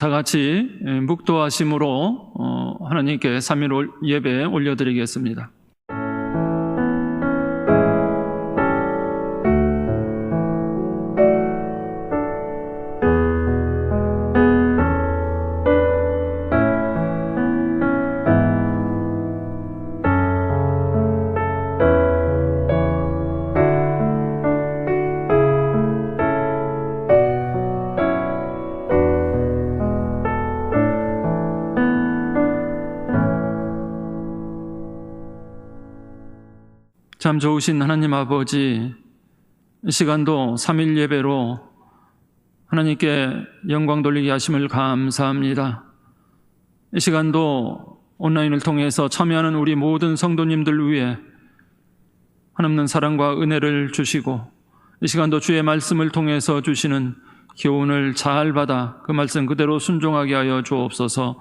다 같이 묵도하심으로 하나님께 3일 예배 올려드리겠습니다. 참 좋으신 하나님 아버지, 이 시간도 3일 예배로 하나님께 영광 돌리게 하심을 감사합니다. 이 시간도 온라인을 통해서 참여하는 우리 모든 성도님들 위해 한없는 사랑과 은혜를 주시고, 이 시간도 주의 말씀을 통해서 주시는 교훈을 잘 받아 그 말씀 그대로 순종하게 하여 주옵소서.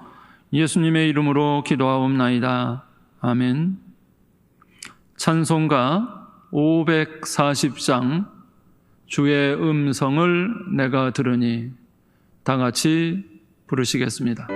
예수님의 이름으로 기도하옵나이다. 아멘. 찬송가 540장 주의 음성을 내가 들으니, 다 같이 부르시겠습니다.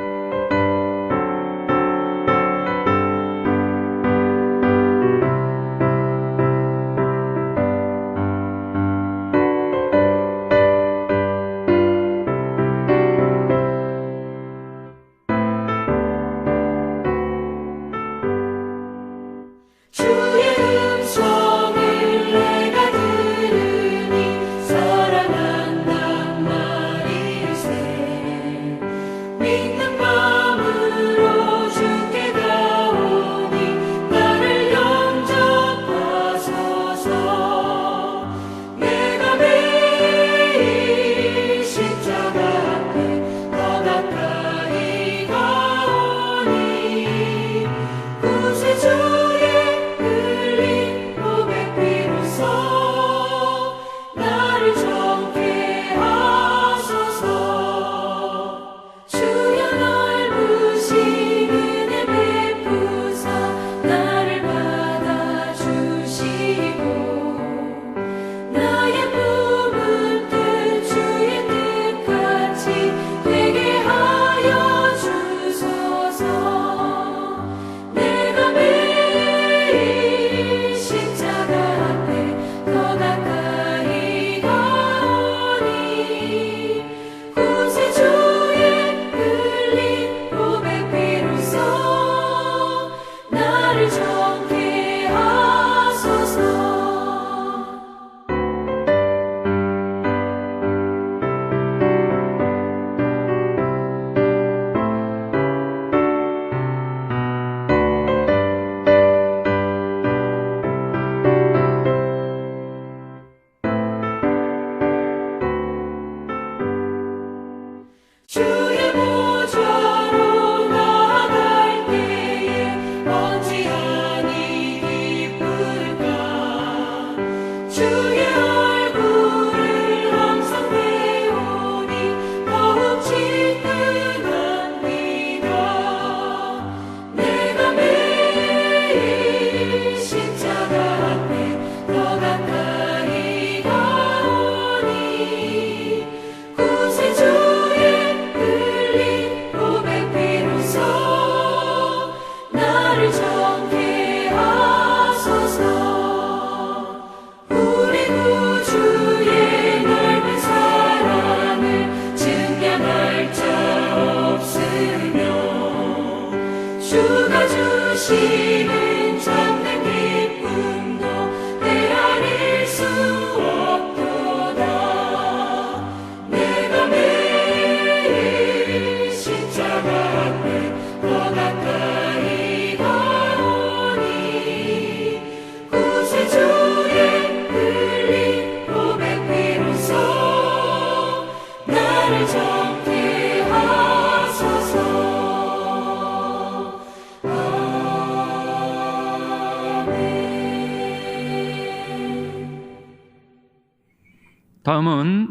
다음은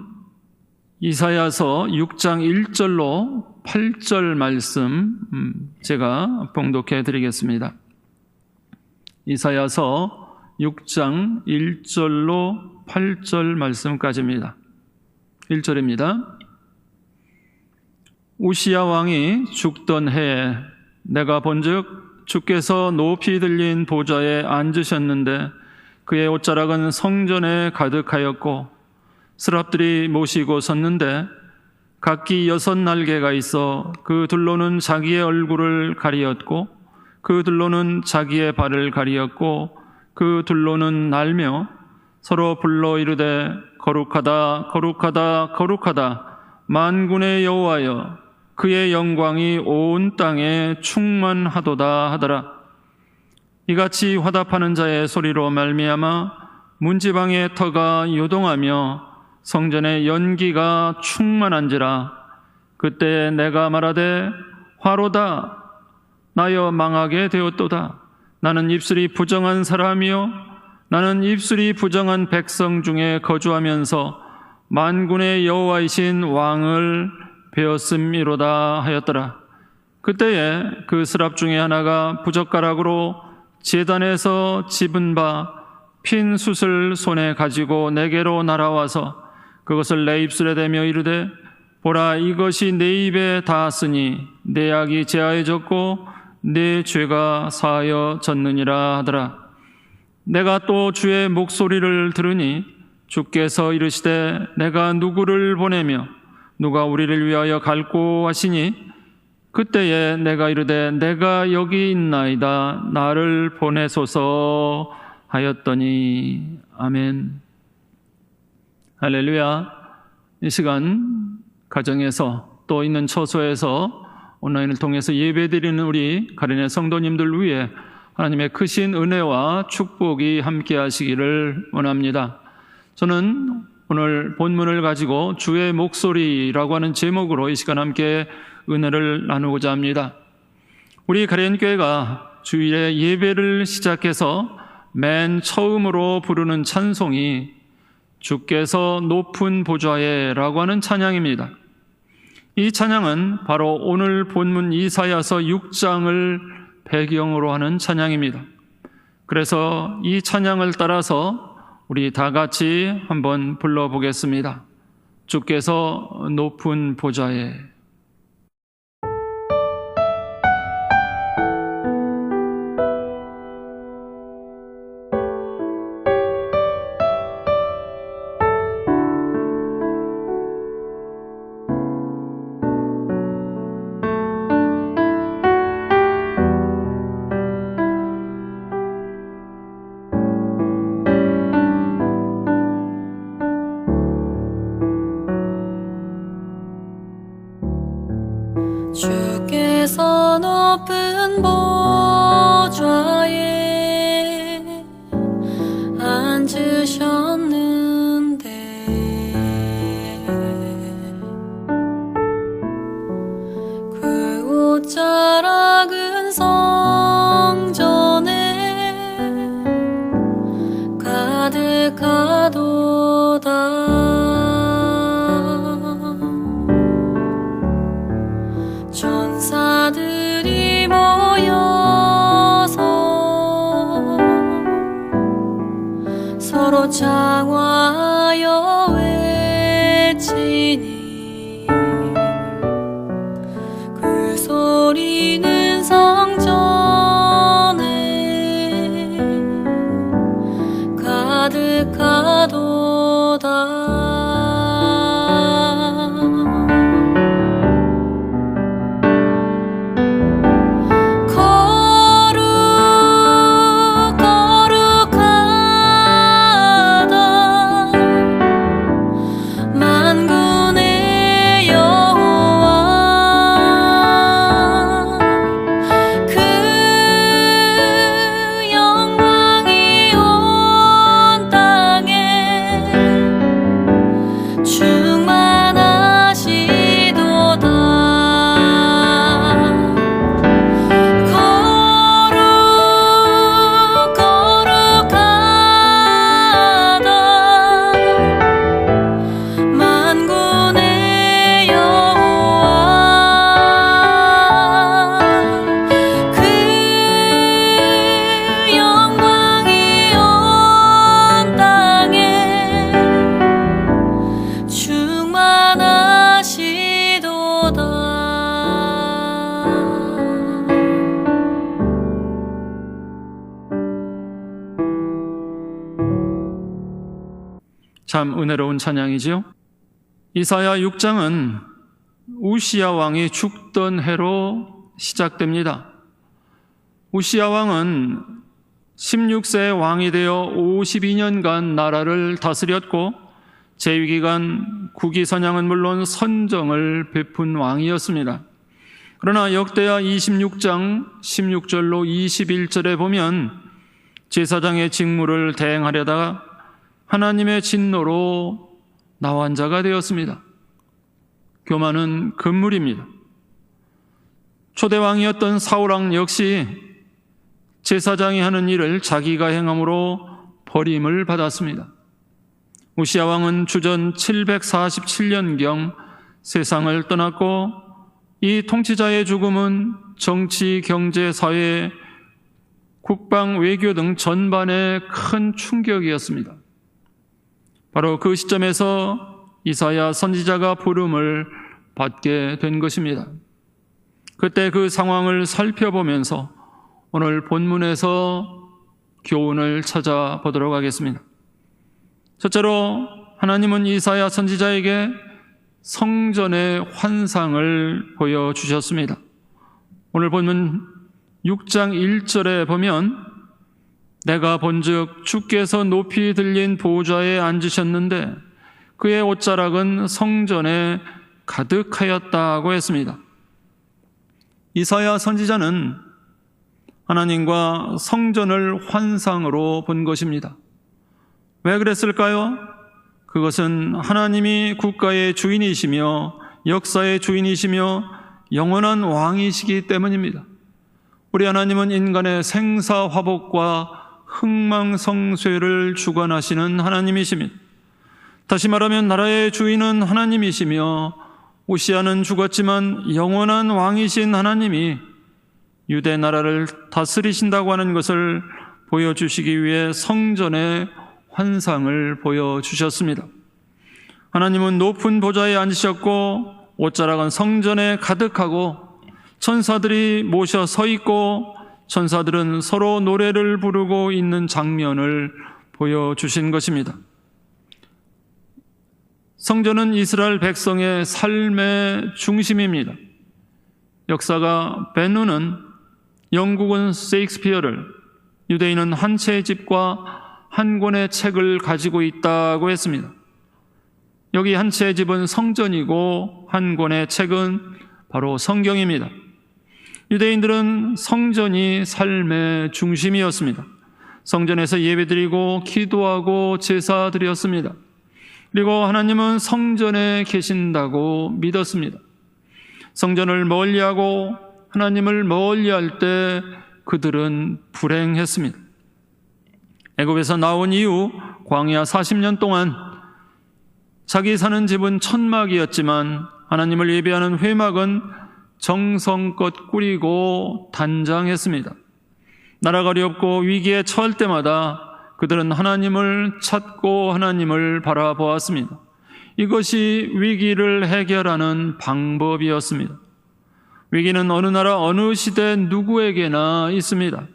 이사야서 6장 1절로 8절 말씀 제가 봉독해 드리겠습니다. 이사야서 6장 1절로 8절 말씀까지입니다. 1절입니다. 우시야 왕이 죽던 해에 내가 본즉 주께서 높이 들린 보좌에 앉으셨는데 그의 옷자락은 성전에 가득하였고 스랍들이 모시고 섰는데 각기 6날개가 있어 그 둘로는 자기의 얼굴을 가리었고 그 둘로는 자기의 발을 가리었고 그 둘로는 날며 서로 불러 이르되 거룩하다 거룩하다 거룩하다 만군의 여호와여 그의 영광이 온 땅에 충만하도다 하더라. 이같이 화답하는 자의 소리로 말미암아 문지방의 터가 요동하며 성전의 연기가 충만한지라. 그때 내가 말하되 화로다 나여 망하게 되었도다. 나는 입술이 부정한 사람이요 나는 입술이 부정한 백성 중에 거주하면서 만군의 여호와이신 왕을 배웠음이로다 하였더라. 그때에 그 스랍 중에 하나가 부젓가락으로 제단에서 집은 바 핀 숯을 손에 가지고 내게로 날아와서 그것을 내 입술에 대며 이르되 보라 이것이 내 입에 닿았으니 내 악이 제하여졌고 내 죄가 사하여졌느니라 하더라. 내가 또 주의 목소리를 들으니 주께서 이르시되 내가 누구를 보내며 누가 우리를 위하여 갈고 하시니 그때에 내가 이르되 내가 여기 있나이다 나를 보내소서 하였더니 아멘. 할렐루야. 이 시간 가정에서 또 있는 처소에서 온라인을 통해서 예배드리는 우리 가련의 성도님들 위해 하나님의 크신 은혜와 축복이 함께 하시기를 원합니다. 저는 오늘 본문을 가지고 주의 목소리라고 하는 제목으로 이 시간 함께 은혜를 나누고자 합니다. 우리 가련교회가 주일에 예배를 시작해서 맨 처음으로 부르는 찬송이 주께서 높은 보좌에 라고 하는 찬양입니다. 이 찬양은 바로 오늘 본문 이사야서 6장을 배경으로 하는 찬양입니다. 그래서 이 찬양을 따라서 우리 다 같이 한번 불러보겠습니다. 주께서 높은 보좌에. 주께서 높은 보좌에 앉으셨는데 그 옷자락은 성전에 가득하도다. 전사들이 모여서 서로 장화하여 외치니 그 소리 참 은혜로운 찬양이지요. 이사야 6장은 우시야 왕이 죽던 해로 시작됩니다. 우시야 왕은 16세 왕이 되어 52년간 나라를 다스렸고 재위기간 국위선양은 물론 선정을 베푼 왕이었습니다. 그러나 역대하 26장 16절로 21절에 보면 제사장의 직무를 대행하려다가 하나님의 진노로 나환 자가 되었습니다. 교만은 금물입니다. 초대왕이었던 사울왕 역시 제사장이 하는 일을 자기가 행함으로 버림을 받았습니다. 우시야 왕은 주전 747년경 세상을 떠났고 이 통치자의 죽음은 정치, 경제, 사회, 국방, 외교 등 전반에 큰 충격이었습니다. 바로 그 시점에서 이사야 선지자가 부름을 받게 된 것입니다. 그때 그 상황을 살펴보면서 오늘 본문에서 교훈을 찾아보도록 하겠습니다. 첫째로 하나님은 이사야 선지자에게 성전의 환상을 보여주셨습니다. 오늘 본문 6장 1절에 보면 내가 본즉 주께서 높이 들린 보좌에 앉으셨는데 그의 옷자락은 성전에 가득하였다고 했습니다. 이사야 선지자는 하나님과 성전을 환상으로 본 것입니다. 왜 그랬을까요? 그것은 하나님이 국가의 주인이시며 역사의 주인이시며 영원한 왕이시기 때문입니다. 우리 하나님은 인간의 생사화복과 흥망성쇠를 주관하시는 하나님이십니다. 다시 말하면 나라의 주인은 하나님이시며 우시야는 죽었지만 영원한 왕이신 하나님이 유대 나라를 다스리신다고 하는 것을 보여주시기 위해 성전의 환상을 보여주셨습니다. 하나님은 높은 보좌에 앉으셨고 옷자락은 성전에 가득하고 천사들이 모셔 서 있고 천사들은 서로 노래를 부르고 있는 장면을 보여주신 것입니다. 성전은 이스라엘 백성의 삶의 중심입니다. 역사가 벤누는 영국은 세익스피어를, 유대인은 한 채의 집과 한 권의 책을 가지고 있다고 했습니다. 여기 한 채의 집은 성전이고 한 권의 책은 바로 성경입니다. 유대인들은 성전이 삶의 중심이었습니다. 성전에서 예배드리고 기도하고 제사 드렸습니다. 그리고 하나님은 성전에 계신다고 믿었습니다. 성전을 멀리하고 하나님을 멀리할 때 그들은 불행했습니다. 애굽에서 나온 이후 광야 40년 동안 자기 사는 집은 천막이었지만 하나님을 예배하는 회막은 정성껏 꾸리고 단장했습니다. 나라가 어렵고 위기에 처할 때마다 그들은 하나님을 찾고 하나님을 바라보았습니다. 이것이 위기를 해결하는 방법이었습니다. 위기는 어느 나라 어느 시대 누구에게나 있습니다.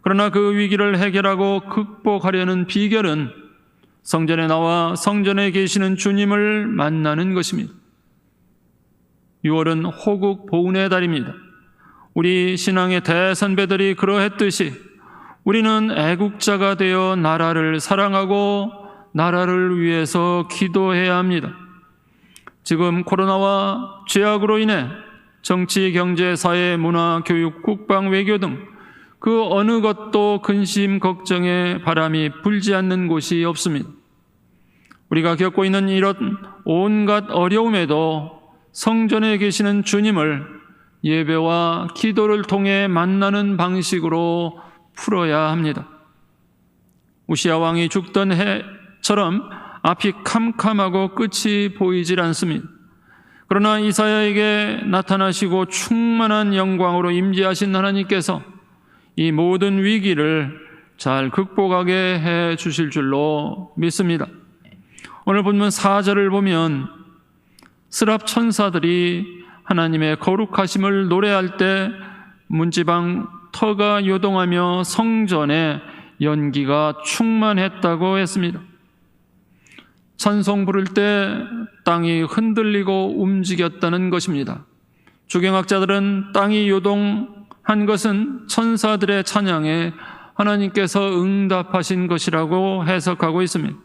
그러나 그 위기를 해결하고 극복하려는 비결은 성전에 나와 성전에 계시는 주님을 만나는 것입니다. 6월은 호국 보훈의 달입니다. 우리 신앙의 대선배들이 그러했듯이 우리는 애국자가 되어 나라를 사랑하고 나라를 위해서 기도해야 합니다. 지금 코로나와 죄악으로 인해 정치, 경제, 사회, 문화, 교육, 국방, 외교 등 그 어느 것도 근심, 걱정의 바람이 불지 않는 곳이 없습니다. 우리가 겪고 있는 이런 온갖 어려움에도 성전에 계시는 주님을 예배와 기도를 통해 만나는 방식으로 풀어야 합니다. 우시야 왕이 죽던 해처럼 앞이 캄캄하고 끝이 보이질 않습니다. 그러나 이사야에게 나타나시고 충만한 영광으로 임재하신 하나님께서 이 모든 위기를 잘 극복하게 해 주실 줄로 믿습니다. 오늘 본문 4절을 보면 스랍 천사들이 하나님의 거룩하심을 노래할 때 문지방 터가 요동하며 성전에 연기가 충만했다고 했습니다. 찬송 부를 때 땅이 흔들리고 움직였다는 것입니다. 주경학자들은 땅이 요동한 것은 천사들의 찬양에 하나님께서 응답하신 것이라고 해석하고 있습니다.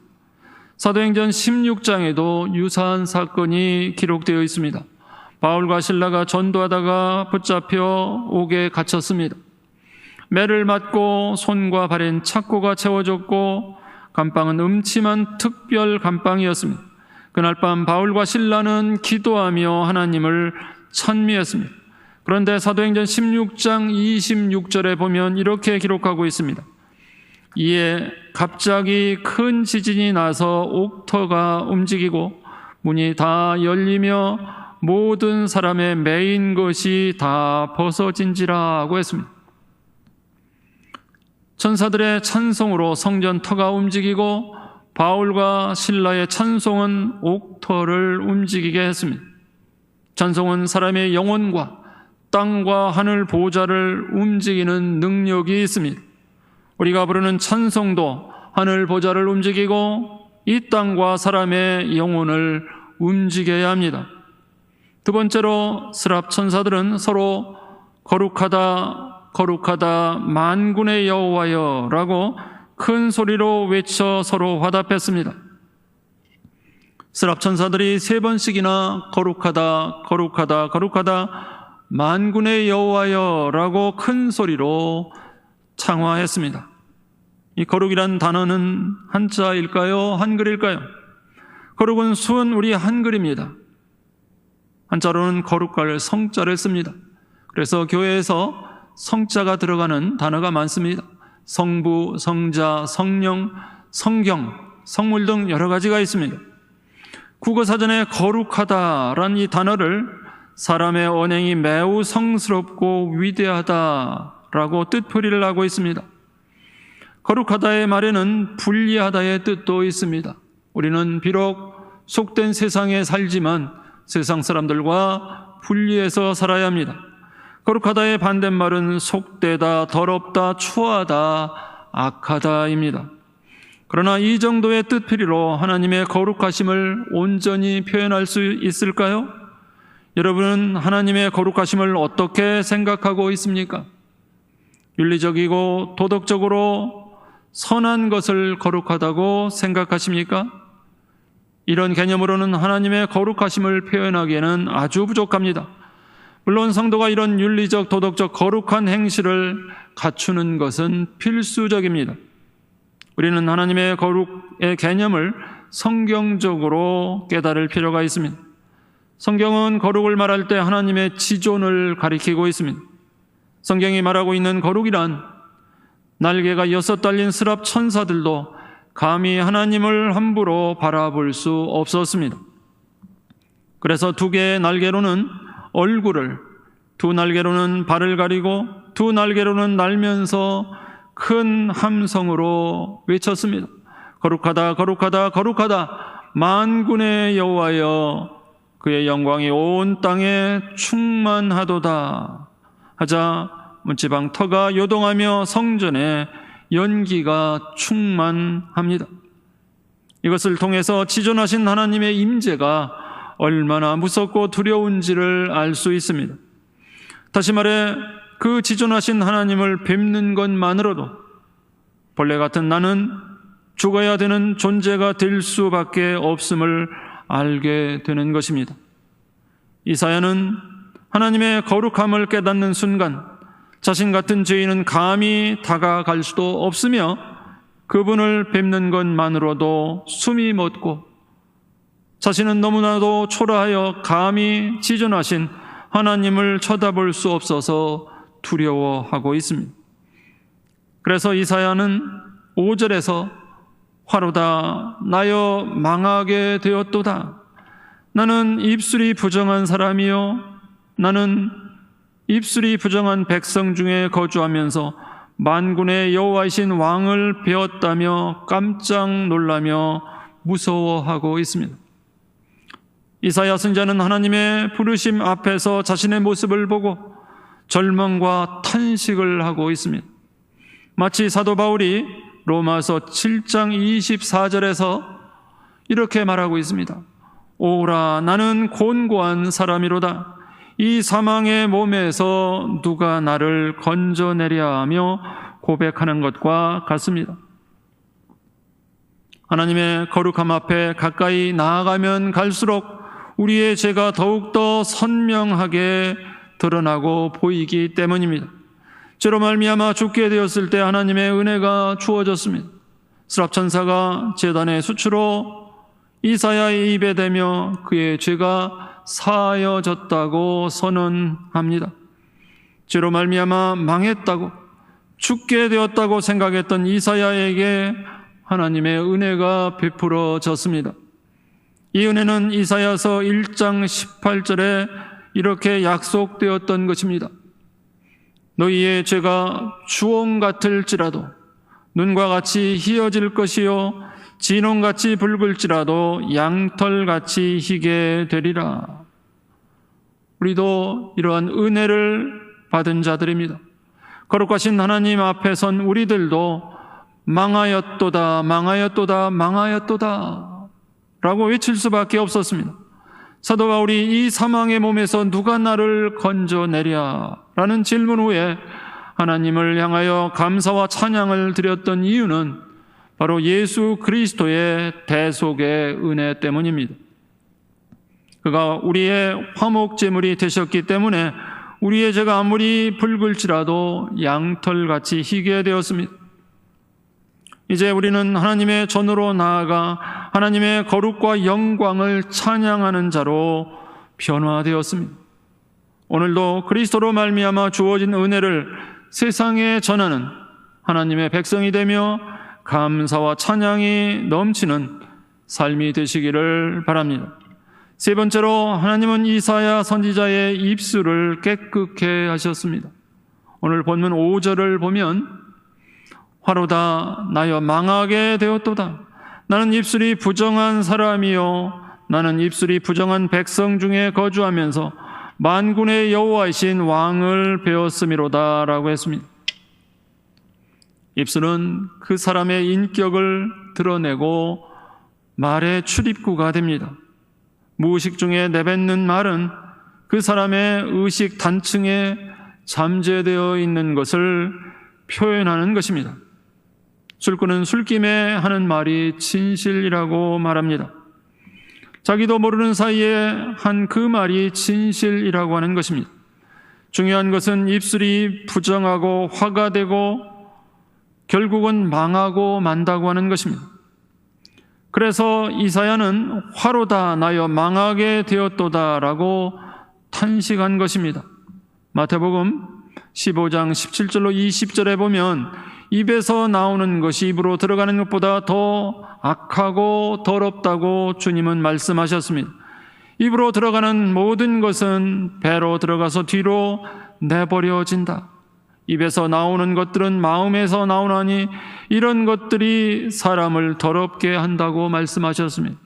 사도행전 16장에도 유사한 사건이 기록되어 있습니다. 바울과 실라가 전도하다가 붙잡혀 옥에 갇혔습니다. 매를 맞고 손과 발엔 착고가 채워졌고 감방은 음침한 특별 감방이었습니다. 그날 밤 바울과 실라는 기도하며 하나님을 찬미했습니다. 그런데 사도행전 16장 26절에 보면 이렇게 기록하고 있습니다. 이에 갑자기 큰 지진이 나서 옥터가 움직이고 문이 다 열리며 모든 사람의 매인 것이 다 벗어진지라 했습니다. 천사들의 찬송으로 성전 터가 움직이고 바울과 실라의 찬송은 옥터를 움직이게 했습니다. 찬송은 사람의 영혼과 땅과 하늘 보좌를 움직이는 능력이 있습니다. 우리가 부르는 찬송도 하늘 보좌를 움직이고 이 땅과 사람의 영혼을 움직여야 합니다. 두 번째로 스랍 천사들은 서로 거룩하다 거룩하다 만군의 여호와여 라고 큰 소리로 외쳐 서로 화답했습니다. 스랍 천사들이 3번씩이나 거룩하다 거룩하다 거룩하다 만군의 여호와여 라고 큰 소리로 창화했습니다. 이 거룩이란 단어는 한자일까요? 한글일까요? 거룩은 순 우리 한글입니다. 한자로는 거룩할 성자를 씁니다. 그래서 교회에서 성자가 들어가는 단어가 많습니다. 성부, 성자, 성령, 성경, 성물 등 여러 가지가 있습니다. 국어사전에 거룩하다라는 이 단어를 사람의 언행이 매우 성스럽고 위대하다라고 뜻풀이를 하고 있습니다. 거룩하다의 말에는 불리하다의 뜻도 있습니다. 우리는 비록 속된 세상에 살지만 세상 사람들과 분리해서 살아야 합니다. 거룩하다의 반대말은 속되다, 더럽다, 추하다, 악하다입니다. 그러나 이 정도의 뜻풀이로 하나님의 거룩하심을 온전히 표현할 수 있을까요? 여러분은 하나님의 거룩하심을 어떻게 생각하고 있습니까? 윤리적이고 도덕적으로 선한 것을 거룩하다고 생각하십니까? 이런 개념으로는 하나님의 거룩하심을 표현하기에는 아주 부족합니다. 물론 성도가 이런 윤리적, 도덕적 거룩한 행실을 갖추는 것은 필수적입니다. 우리는 하나님의 거룩의 개념을 성경적으로 깨달을 필요가 있습니다. 성경은 거룩을 말할 때 하나님의 지존을 가리키고 있습니다. 성경이 말하고 있는 거룩이란 날개가 6 달린 스랍 천사들도 감히 하나님을 함부로 바라볼 수 없었습니다. 그래서 2개의 날개로는 얼굴을, 2 날개로는 발을 가리고 2 날개로는 날면서 큰 함성으로 외쳤습니다. 거룩하다 거룩하다 거룩하다 만군의 여호와여 그의 영광이 온 땅에 충만하도다 하자 문지방 터가 요동하며 성전에 연기가 충만합니다. 이것을 통해서 지존하신 하나님의 임재가 얼마나 무섭고 두려운지를 알 수 있습니다. 다시 말해 그 지존하신 하나님을 뵙는 것만으로도 벌레 같은 나는 죽어야 되는 존재가 될 수밖에 없음을 알게 되는 것입니다. 이사야는 하나님의 거룩함을 깨닫는 순간 자신 같은 죄인은 감히 다가갈 수도 없으며 그분을 뵙는 것만으로도 숨이 멎고 자신은 너무나도 초라하여 감히 지존하신 하나님을 쳐다볼 수 없어서 두려워하고 있습니다. 그래서 이사야는 5절에서 화로다 나여 망하게 되었도다. 나는 입술이 부정한 사람이요 나는 입술이 부정한 백성 중에 거주하면서 만군의 여호와이신 왕을 배웠다며 깜짝 놀라며 무서워하고 있습니다. 이사야 선지자는 하나님의 부르심 앞에서 자신의 모습을 보고 절망과 탄식을 하고 있습니다. 마치 사도 바울이 로마서 7장 24절에서 이렇게 말하고 있습니다. 오라, 나는 곤고한 사람이로다. 이 사망의 몸에서 누가 나를 건져내랴 하며 고백하는 것과 같습니다. 하나님의 거룩함 앞에 가까이 나아가면 갈수록 우리의 죄가 더욱더 선명하게 드러나고 보이기 때문입니다. 죄로 말미암아 죽게 되었을 때 하나님의 은혜가 주어졌습니다. 스랍천사가 제단의 수치로 이사야의 입에 대며 그의 죄가 사하여졌다고 선언합니다. 죄로 말미암아 망했다고, 죽게 되었다고 생각했던 이사야에게 하나님의 은혜가 베풀어졌습니다. 이 은혜는 이사야서 1장 18절에 이렇게 약속되었던 것입니다. 너희의 죄가 주홍 같을지라도 눈과 같이 희어질 것이요 진홍같이 붉을지라도 양털같이 희게 되리라. 우리도 이러한 은혜를 받은 자들입니다. 거룩하신 하나님 앞에 선 우리들도 망하였도다, 망하였도다, 망하였도다 라고 외칠 수밖에 없었습니다. 사도 바울이 이 사망의 몸에서 누가 나를 건져내랴 라는 질문 후에 하나님을 향하여 감사와 찬양을 드렸던 이유는 바로 예수 그리스도의 대속의 은혜 때문입니다. 그가 우리의 화목제물이 되셨기 때문에 우리의 죄가 아무리 붉을지라도 양털같이 희게 되었습니다. 이제 우리는 하나님의 전으로 나아가 하나님의 거룩과 영광을 찬양하는 자로 변화되었습니다. 오늘도 그리스도로 말미암아 주어진 은혜를 세상에 전하는 하나님의 백성이 되며 감사와 찬양이 넘치는 삶이 되시기를 바랍니다. 세 번째로 하나님은 이사야 선지자의 입술을 깨끗게 하셨습니다. 오늘 본문 5절을 보면 화로다 나여 망하게 되었도다. 나는 입술이 부정한 사람이요 나는 입술이 부정한 백성 중에 거주하면서 만군의 여호와이신 왕을 배웠음이로다 라고 했습니다. 입술은 그 사람의 인격을 드러내고 말의 출입구가 됩니다. 무의식 중에 내뱉는 말은 그 사람의 의식 단층에 잠재되어 있는 것을 표현하는 것입니다. 술꾼은 술김에 하는 말이 진실이라고 말합니다. 자기도 모르는 사이에 한 그 말이 진실이라고 하는 것입니다. 중요한 것은 입술이 부정하고 화가 되고 결국은 망하고 만다고 하는 것입니다. 그래서 이사야는 화로다 나여 망하게 되었도다 라고 탄식한 것입니다. 마태복음 15장 17절로 20절에 보면 입에서 나오는 것이 입으로 들어가는 것보다 더 악하고 더럽다고 주님은 말씀하셨습니다. 입으로 들어가는 모든 것은 배로 들어가서 뒤로 내버려진다. 입에서 나오는 것들은 마음에서 나오나니 이런 것들이 사람을 더럽게 한다고 말씀하셨습니다.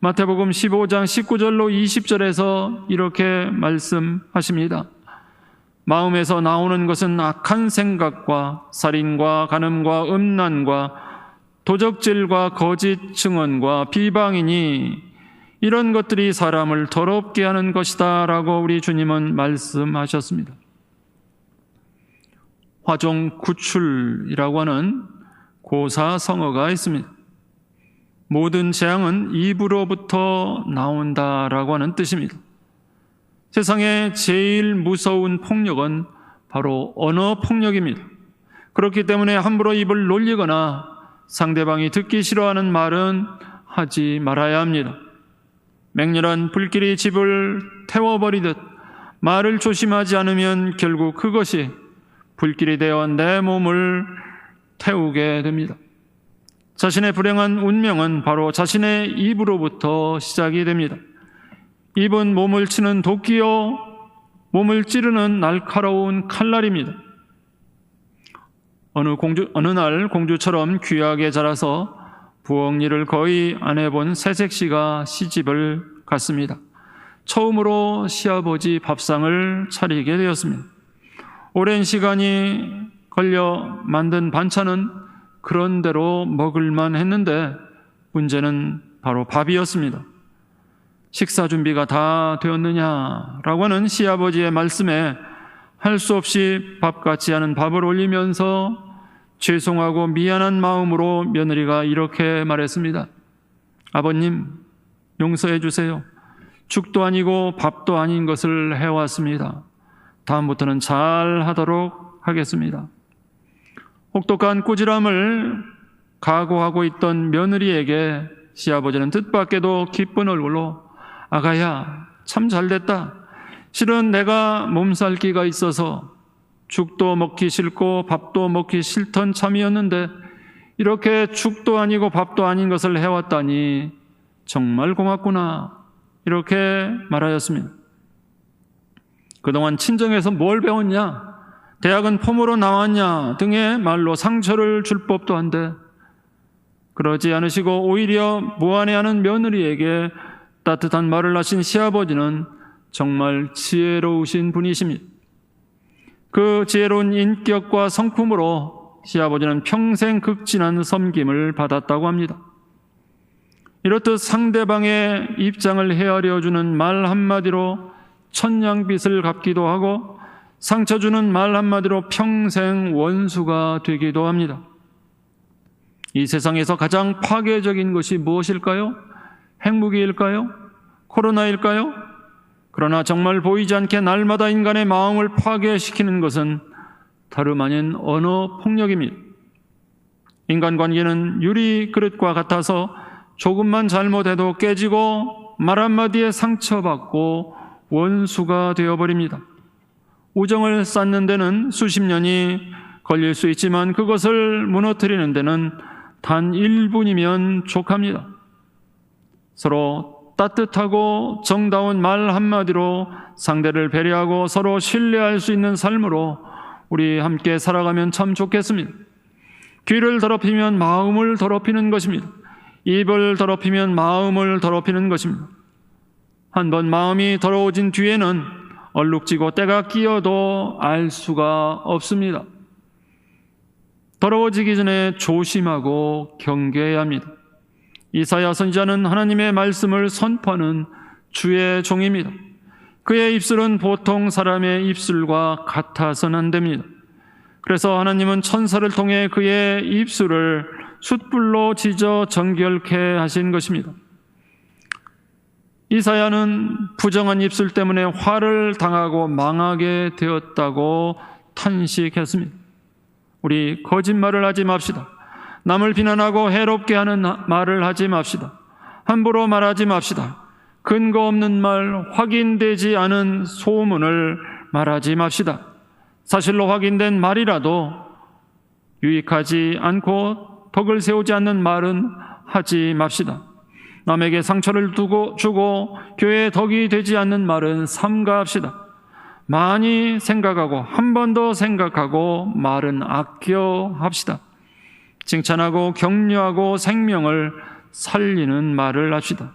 마태복음 15장 19절로 20절에서 이렇게 말씀하십니다. 마음에서 나오는 것은 악한 생각과 살인과 간음과 음란과 도적질과 거짓 증언과 비방이니 이런 것들이 사람을 더럽게 하는 것이다 라고 우리 주님은 말씀하셨습니다. 화종구출이라고 하는 고사성어가 있습니다. 모든 재앙은 입으로부터 나온다라고 하는 뜻입니다. 세상에 제일 무서운 폭력은 바로 언어 폭력입니다. 그렇기 때문에 함부로 입을 놀리거나 상대방이 듣기 싫어하는 말은 하지 말아야 합니다. 맹렬한 불길이 집을 태워버리듯 말을 조심하지 않으면 결국 그것이 불길이 되어 내 몸을 태우게 됩니다. 자신의 불행한 운명은 바로 자신의 입으로부터 시작이 됩니다. 입은 몸을 치는 도끼요 몸을 찌르는 날카로운 칼날입니다. 어느 날 공주처럼 귀하게 자라서 부엌일을 거의 안 해본 새색시가 시집을 갔습니다. 처음으로 시아버지 밥상을 차리게 되었습니다. 오랜 시간이 걸려 만든 반찬은 그런대로 먹을만 했는데 문제는 바로 밥이었습니다. 식사 준비가 다 되었느냐라고 하는 시아버지의 말씀에 할 수 없이 밥 같지 않은 밥을 올리면서 죄송하고 미안한 마음으로 며느리가 이렇게 말했습니다. 아버님, 용서해 주세요. 죽도 아니고 밥도 아닌 것을 해왔습니다. 다음부터는 잘 하도록 하겠습니다. 혹독한 꾸지람을 각오하고 있던 며느리에게 시아버지는 뜻밖에도 기쁜 얼굴로 아가야, 참 잘됐다. 실은 내가 몸살기가 있어서 죽도 먹기 싫고 밥도 먹기 싫던 참이었는데 이렇게 죽도 아니고 밥도 아닌 것을 해왔다니 정말 고맙구나. 이렇게 말하였습니다. 그동안 친정에서 뭘 배웠냐? 대학은 폼으로 나왔냐? 등의 말로 상처를 줄 법도 한데 그러지 않으시고 오히려 무안해하는 며느리에게 따뜻한 말을 하신 시아버지는 정말 지혜로우신 분이십니다. 그 지혜로운 인격과 성품으로 시아버지는 평생 극진한 섬김을 받았다고 합니다. 이렇듯 상대방의 입장을 헤아려주는 말 한마디로 천냥빚을 갚기도 하고 상처 주는 말 한마디로 평생 원수가 되기도 합니다. 이 세상에서 가장 파괴적인 것이 무엇일까요? 핵무기일까요? 코로나일까요? 그러나 정말 보이지 않게 날마다 인간의 마음을 파괴시키는 것은 다름 아닌 언어 폭력입니다. 인간관계는 유리 그릇과 같아서 조금만 잘못해도 깨지고 말 한마디에 상처받고 원수가 되어버립니다. 우정을 쌓는 데는 수십 년이 걸릴 수 있지만 그것을 무너뜨리는 데는 단 1분이면 족합니다. 서로 따뜻하고 정다운 말 한마디로 상대를 배려하고 서로 신뢰할 수 있는 삶으로 우리 함께 살아가면 참 좋겠습니다. 귀를 더럽히면 마음을 더럽히는 것입니다. 입을 더럽히면 마음을 더럽히는 것입니다. 한번 마음이 더러워진 뒤에는 얼룩지고 때가 끼어도 알 수가 없습니다. 더러워지기 전에 조심하고 경계해야 합니다. 이사야 선지자는 하나님의 말씀을 선포하는 주의 종입니다. 그의 입술은 보통 사람의 입술과 같아서는 안 됩니다. 그래서 하나님은 천사를 통해 그의 입술을 숯불로 지져 정결케 하신 것입니다. 이사야는 부정한 입술 때문에 화를 당하고 망하게 되었다고 탄식했습니다. 우리 거짓말을 하지 맙시다. 남을 비난하고 해롭게 하는 말을 하지 맙시다. 함부로 말하지 맙시다. 근거 없는 말, 확인되지 않은 소문을 말하지 맙시다. 사실로 확인된 말이라도 유익하지 않고 덕을 세우지 않는 말은 하지 맙시다. 남에게 상처를 주고 교회에 덕이 되지 않는 말은 삼가합시다. 많이 생각하고 한 번 더 생각하고 말은 아껴 합시다. 칭찬하고 격려하고 생명을 살리는 말을 합시다.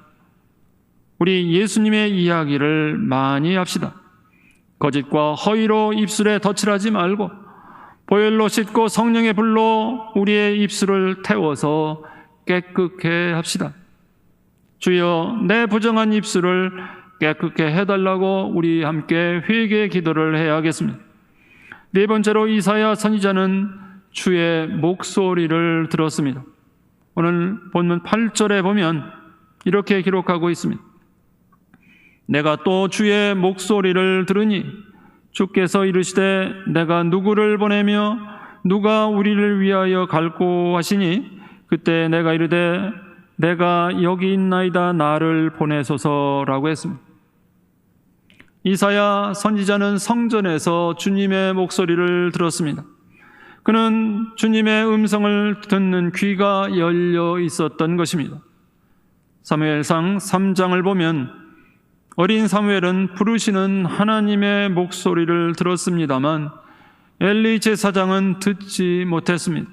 우리 예수님의 이야기를 많이 합시다. 거짓과 허위로 입술에 덧칠하지 말고 보혈로 씻고 성령의 불로 우리의 입술을 태워서 깨끗게 합시다. 주여, 내 부정한 입술을 깨끗게 해달라고 우리 함께 회개 기도를 해야 하겠습니다. 네 번째로 이사야 선지자는 주의 목소리를 들었습니다. 오늘 본문 8절에 보면 이렇게 기록하고 있습니다. 내가 또 주의 목소리를 들으니 주께서 이르시되 내가 누구를 보내며 누가 우리를 위하여 갈고 하시니 그때 내가 이르되 내가 여기 있나이다 나를 보내소서라고 했습니다. 이사야 선지자는 성전에서 주님의 목소리를 들었습니다. 그는 주님의 음성을 듣는 귀가 열려 있었던 것입니다. 사무엘상 3장을 보면 어린 사무엘은 부르시는 하나님의 목소리를 들었습니다만 엘리 제사장은 듣지 못했습니다.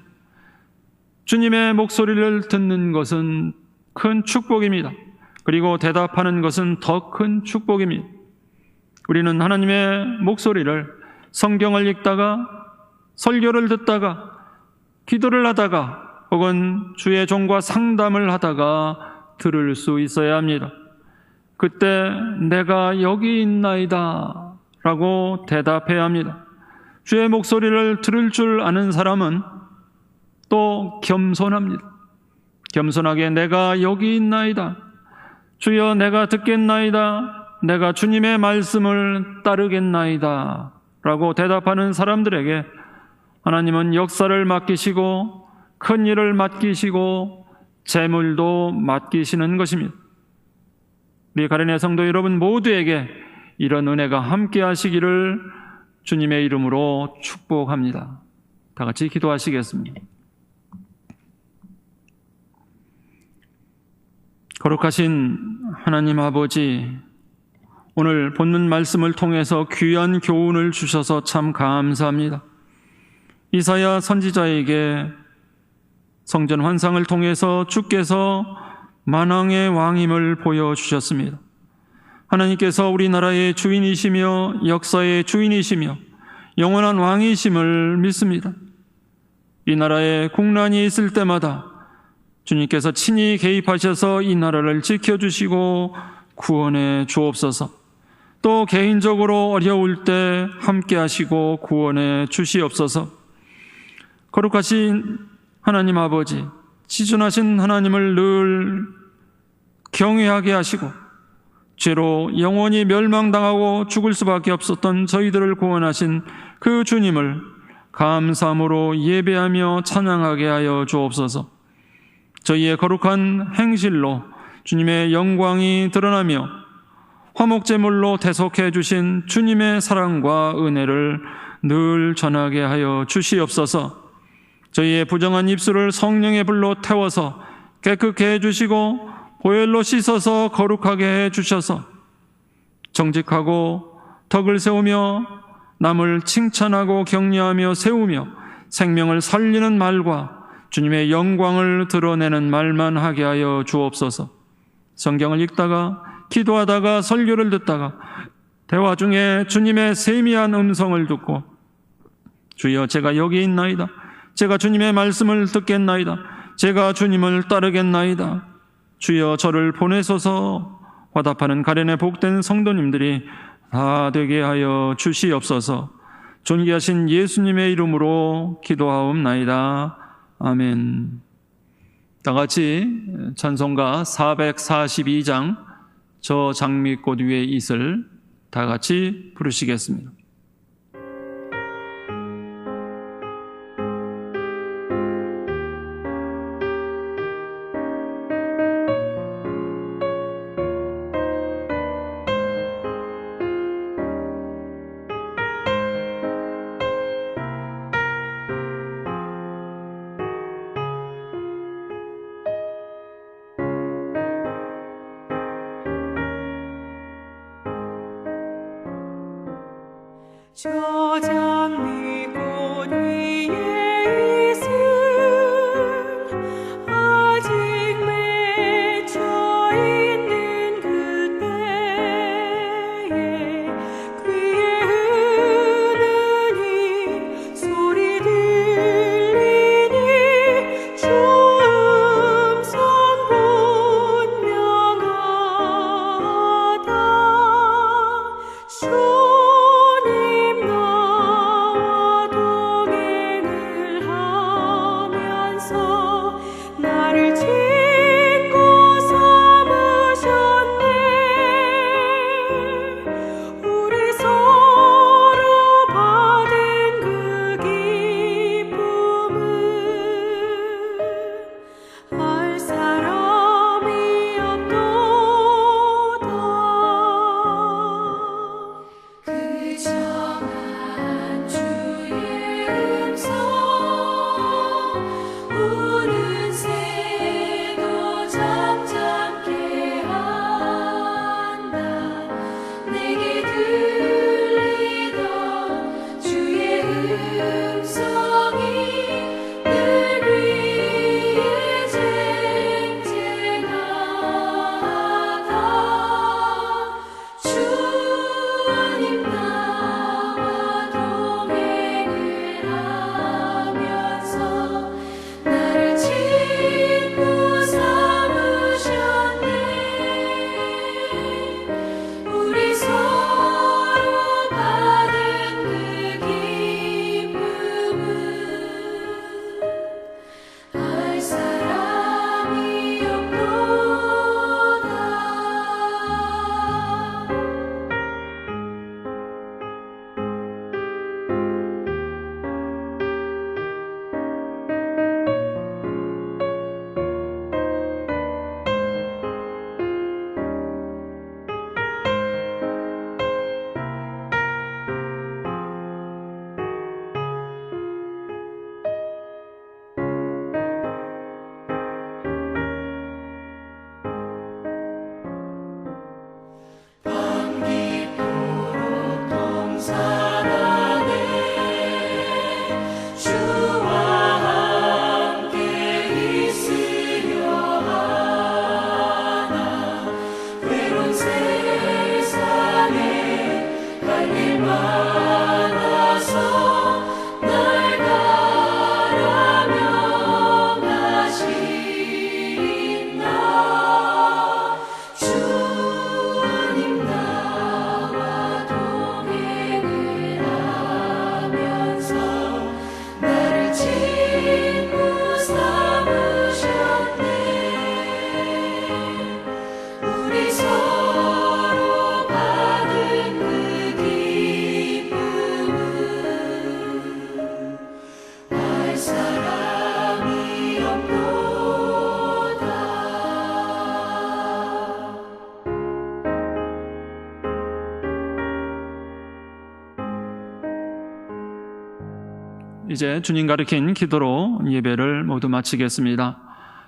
주님의 목소리를 듣는 것은 큰 축복입니다. 그리고 대답하는 것은 더 큰 축복입니다. 우리는 하나님의 목소리를 성경을 읽다가 설교를 듣다가 기도를 하다가 혹은 주의 종과 상담을 하다가 들을 수 있어야 합니다. 그때 내가 여기 있나이다 라고 대답해야 합니다. 주의 목소리를 들을 줄 아는 사람은 또 겸손합니다. 겸손하게 내가 여기 있나이다. 주여 내가 듣겠나이다. 내가 주님의 말씀을 따르겠나이다 라고 대답하는 사람들에게 하나님은 역사를 맡기시고 큰 일을 맡기시고 재물도 맡기시는 것입니다. 우리 가련의 성도 여러분 모두에게 이런 은혜가 함께 하시기를 주님의 이름으로 축복합니다. 다 같이 기도하시겠습니다. 거룩하신 하나님 아버지, 오늘 본문 말씀을 통해서 귀한 교훈을 주셔서 참 감사합니다. 이사야 선지자에게 성전 환상을 통해서 주께서 만왕의 왕임을 보여주셨습니다. 하나님께서 우리나라의 주인이시며 역사의 주인이시며 영원한 왕이심을 믿습니다. 이 나라에 국난이 있을 때마다 주님께서 친히 개입하셔서 이 나라를 지켜주시고 구원해 주옵소서. 또 개인적으로 어려울 때 함께 하시고 구원해 주시옵소서. 거룩하신 하나님 아버지, 지존하신 하나님을 늘 경외하게 하시고 죄로 영원히 멸망당하고 죽을 수밖에 없었던 저희들을 구원하신 그 주님을 감사함으로 예배하며 찬양하게 하여 주옵소서. 저희의 거룩한 행실로 주님의 영광이 드러나며 화목제물로 대속해 주신 주님의 사랑과 은혜를 늘 전하게 하여 주시옵소서. 저희의 부정한 입술을 성령의 불로 태워서 깨끗게 해주시고 보혈로 씻어서 거룩하게 해주셔서 정직하고 덕을 세우며 남을 칭찬하고 격려하며 세우며 생명을 살리는 말과 주님의 영광을 드러내는 말만 하게 하여 주옵소서. 성경을 읽다가 기도하다가 설교를 듣다가 대화 중에 주님의 세미한 음성을 듣고 주여 제가 여기 있나이다. 제가 주님의 말씀을 듣겠나이다. 제가 주님을 따르겠나이다. 주여 저를 보내소서. 화답하는 가련의 복된 성도님들이 다 되게 하여 주시옵소서. 존귀하신 예수님의 이름으로 기도하옵나이다. 아멘. 다 같이 찬송가 442장 저 장미꽃 위에 있을 다 같이 부르시겠습니다. 저 장미꽃 위에 있음 아직 맺혀 있는 그때에 귀에 흐르니 소리 들리니 주 음성 분명하다. 주님 나와 이제 주님 가르친 기도로 예배를 모두 마치겠습니다.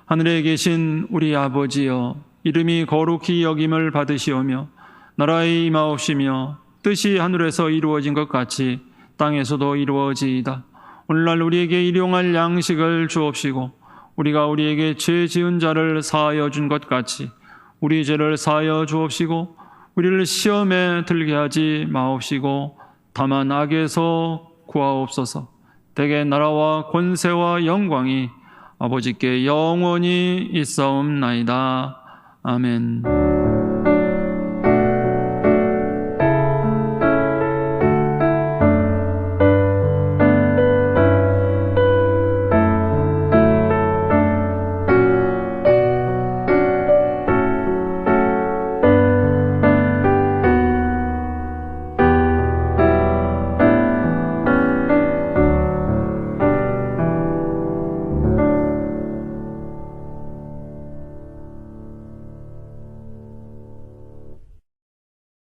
하늘에 계신 우리 아버지여, 이름이 거룩히 여김을 받으시오며 나라의 임하옵시며 뜻이 하늘에서 이루어진 것 같이 땅에서도 이루어지이다. 오늘날 우리에게 일용할 양식을 주옵시고 우리가 우리에게 죄 지은 자를 사하여 준 것 같이 우리 죄를 사하여 주옵시고 우리를 시험에 들게 하지 마옵시고 다만 악에서 구하옵소서. 대개 나라와 권세와 영광이 아버지께 영원히 있사옵나이다. 아멘.